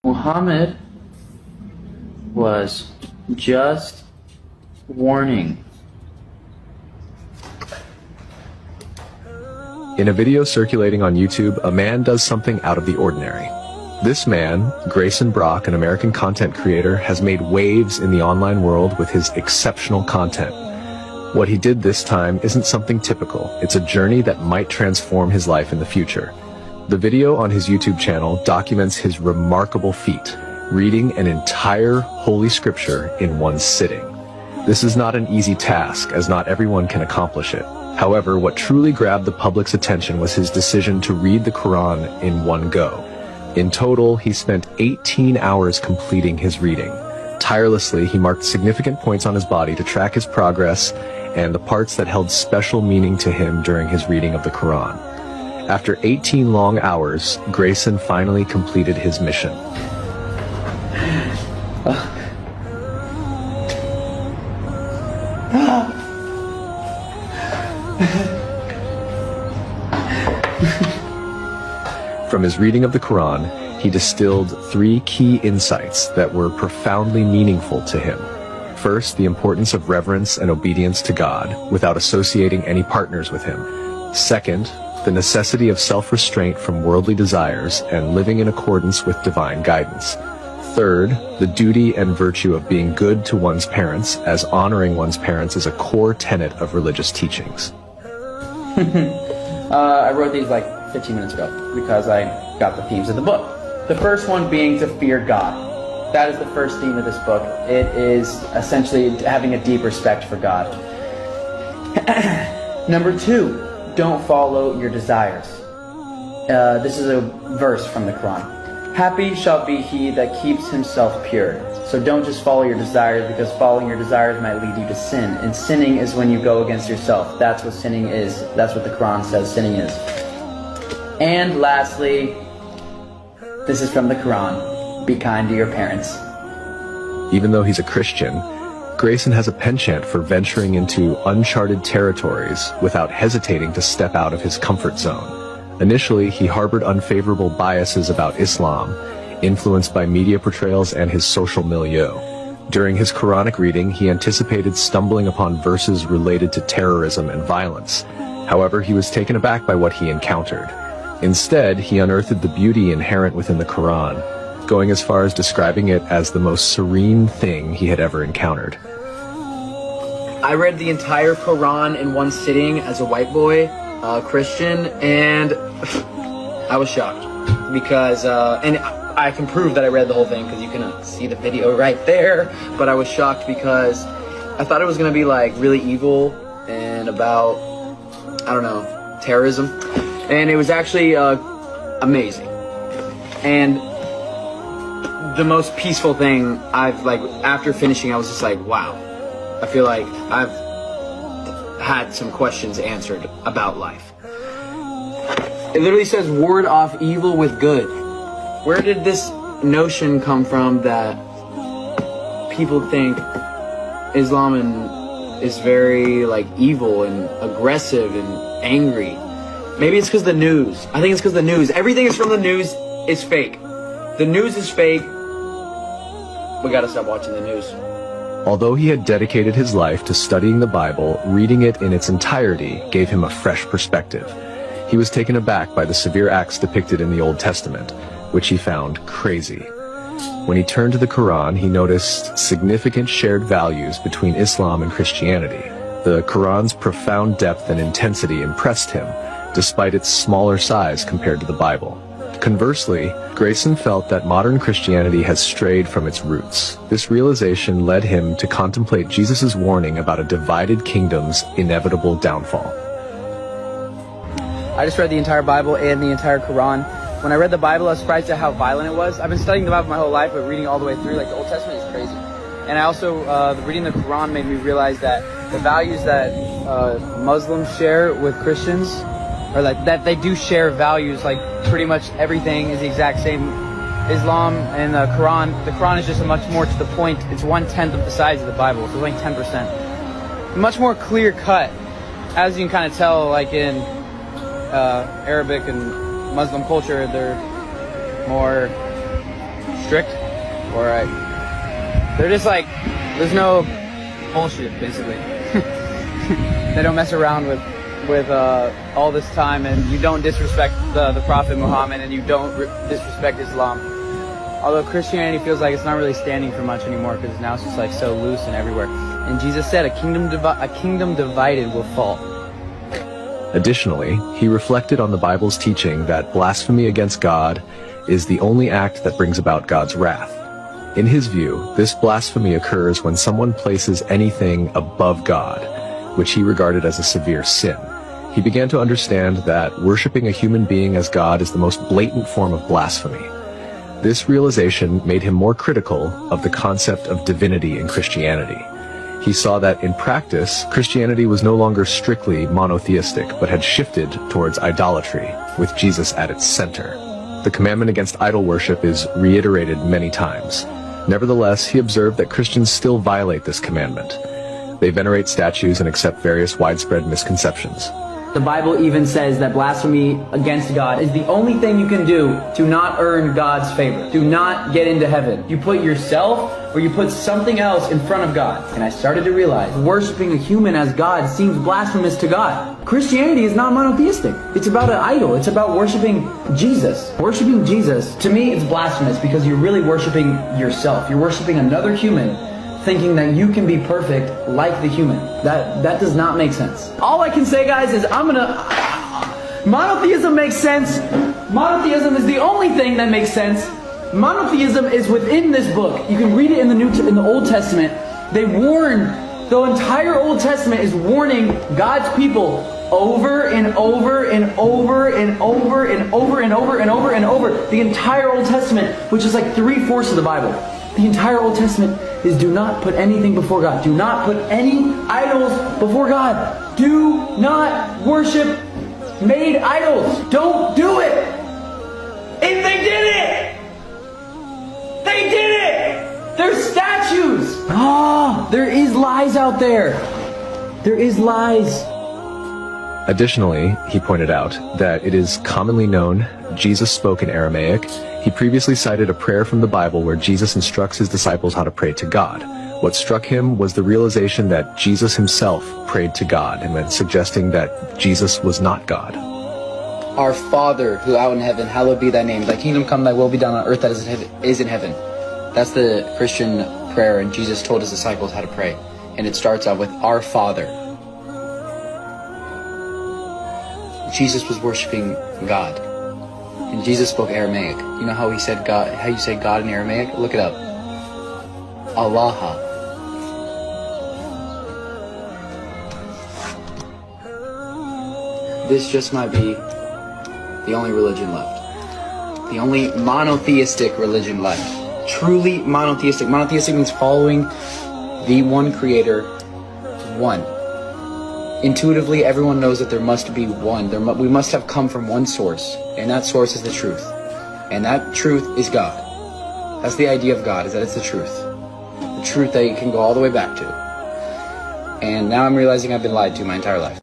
Muhammad was just warning. In a video circulating on YouTube, a man does something out of the ordinary. This man, Grayson Brock, an American content creator, has made waves in the online world with his exceptional content. What he did this time isn't something typical. It's a journey that might transform his life in the future. The video on his YouTube channel documents his remarkable feat, reading an entire Holy Scripture in one sitting. This is not an easy task, as not everyone can accomplish it. However, what truly grabbed the public's attention was his decision to read the Quran in one go. In total, he spent 18 hours completing his reading. Tirelessly, he marked significant points on his body to track his progress and the parts that held special meaning to him during his reading of the Quran. After 18 long hours, Grayson finally completed his mission. From his reading of the Quran, he distilled 3 key insights that were profoundly meaningful to him. First, the importance of reverence and obedience to God, without associating any partners with him. Second, the necessity of self-restraint from worldly desires and living in accordance with divine guidance. Third, the duty and virtue of being good to one's parents, as honoring one's parents is a core tenet of religious teachings. I wrote these like 15 minutes ago because I got the themes of the book. The first one being to fear God. That is the first theme of this book. It is essentially having a deep respect for God. Number 2, don't follow your desires. This is a verse from the Quran. Happy shall be he that keeps himself pure. So don't just follow your desires, because following your desires might lead you to sin. And sinning is when you go against yourself. That's what sinning is. That's what the Quran says sinning is. And lastly, this is from the Quran. Be kind to your parents. Even though he's a Christian, Grayson has a penchant for venturing into uncharted territories without hesitating to step out of his comfort zone. Initially, he harbored unfavorable biases about Islam, influenced by media portrayals and his social milieu. During his Quranic reading, he anticipated stumbling upon verses related to terrorism and violence. However, he was taken aback by what he encountered. Instead, he unearthed the beauty inherent within the Quran, going as far as describing it as the most serene thing he had ever encountered. I read the entire Quran in one sitting as a white boy, Christian, and I was shocked because, and I can prove that I read the whole thing because you can see the video right there, but I was shocked because I thought it was going to be like really evil and about, I don't know, terrorism, and it was actually amazing. And the most peaceful thing after finishing, I was just like, wow, I feel like I've had some questions answered about life. It literally says ward off evil with good. Where did this notion come from that people think Islam is very like evil and aggressive and angry? Maybe it's because the news. I think it's because the news. Everything is from the news is fake. The news is fake. We gotta stop watching the news. Although he had dedicated his life to studying the Bible, reading it in its entirety gave him a fresh perspective. He was taken aback by the severe acts depicted in the Old Testament, which he found crazy. When he turned to the Quran, he noticed significant shared values between Islam and Christianity. The Quran's profound depth and intensity impressed him, despite its smaller size compared to the Bible. Conversely, Grayson felt that modern Christianity has strayed from its roots. This realization led him to contemplate Jesus' warning about a divided kingdom's inevitable downfall. I just read the entire Bible and the entire Quran. When I read the Bible, I was surprised at how violent it was. I've been studying the Bible my whole life, but reading all the way through, like the Old Testament is crazy. And I also, reading the Quran made me realize that the values that Muslims share with Christians, or like that they do share values, like pretty much everything is the exact same. Islam and the Quran is just a much more to the point. It's 1/10 of the size of the Bible, so it's like 10%. Much more clear cut, as you can kind of tell, like in Arabic and Muslim culture, they're more strict, or they're just like, there's no bullshit, basically. They don't mess around with all this time, and you don't disrespect the Prophet Muhammad, and you don't disrespect Islam. Although Christianity feels like it's not really standing for much anymore, because now it's just like so loose and everywhere. And Jesus said, a kingdom divided will fall. Additionally, he reflected on the Bible's teaching that blasphemy against God is the only act that brings about God's wrath. In his view, this blasphemy occurs when someone places anything above God, which he regarded as a severe sin. He began to understand that worshiping a human being as God is the most blatant form of blasphemy. This realization made him more critical of the concept of divinity in Christianity. He saw that in practice, Christianity was no longer strictly monotheistic, but had shifted towards idolatry, with Jesus at its center. The commandment against idol worship is reiterated many times. Nevertheless, he observed that Christians still violate this commandment. They venerate statues and accept various widespread misconceptions. The Bible even says that blasphemy against God is the only thing you can do to not earn God's favor, to not get into heaven. You put yourself or you put something else in front of God. And I started to realize worshiping a human as God seems blasphemous to God. Christianity is not monotheistic. It's about an idol. It's about worshiping Jesus. Worshiping Jesus, to me, it's blasphemous because you're really worshiping yourself. You're worshiping another human, thinking that you can be perfect like the human. That does not make sense. All I can say, guys, is monotheism makes sense. Monotheism is the only thing that makes sense. Monotheism is within this book. You can read it in the Old Testament. They warn, the entire Old Testament is warning God's people over and over and over and over and over and over and over and over. The entire Old Testament, which is like 3/4 of the Bible. The entire Old Testament is do not put anything before God. Do not put any idols before God. Do not worship made idols. Don't do it. And they did it. They did it. They're statues. There is lies out there. There is lies. Additionally, he pointed out that it is commonly known Jesus spoke in Aramaic. He previously cited a prayer from the Bible where Jesus instructs his disciples how to pray to God. What struck him was the realization that Jesus himself prayed to God, and then suggesting that Jesus was not God. Our Father, who art in heaven, hallowed be thy name. Thy kingdom come, thy will be done on earth that is in heaven. That's the Christian prayer, and Jesus told his disciples how to pray. And it starts out with our Father. Jesus was worshiping God. And Jesus spoke Aramaic. You know how he said God, how you say God in Aramaic? Look it up. Allah. This just might be the only religion left. The only monotheistic religion left. Truly monotheistic. Monotheistic means following the one creator, one. Intuitively, everyone knows that there must be one. We must have come from one source, and that source is the truth. And that truth is God. That's the idea of God, is that it's the truth. The truth that you can go all the way back to. And now I'm realizing I've been lied to my entire life.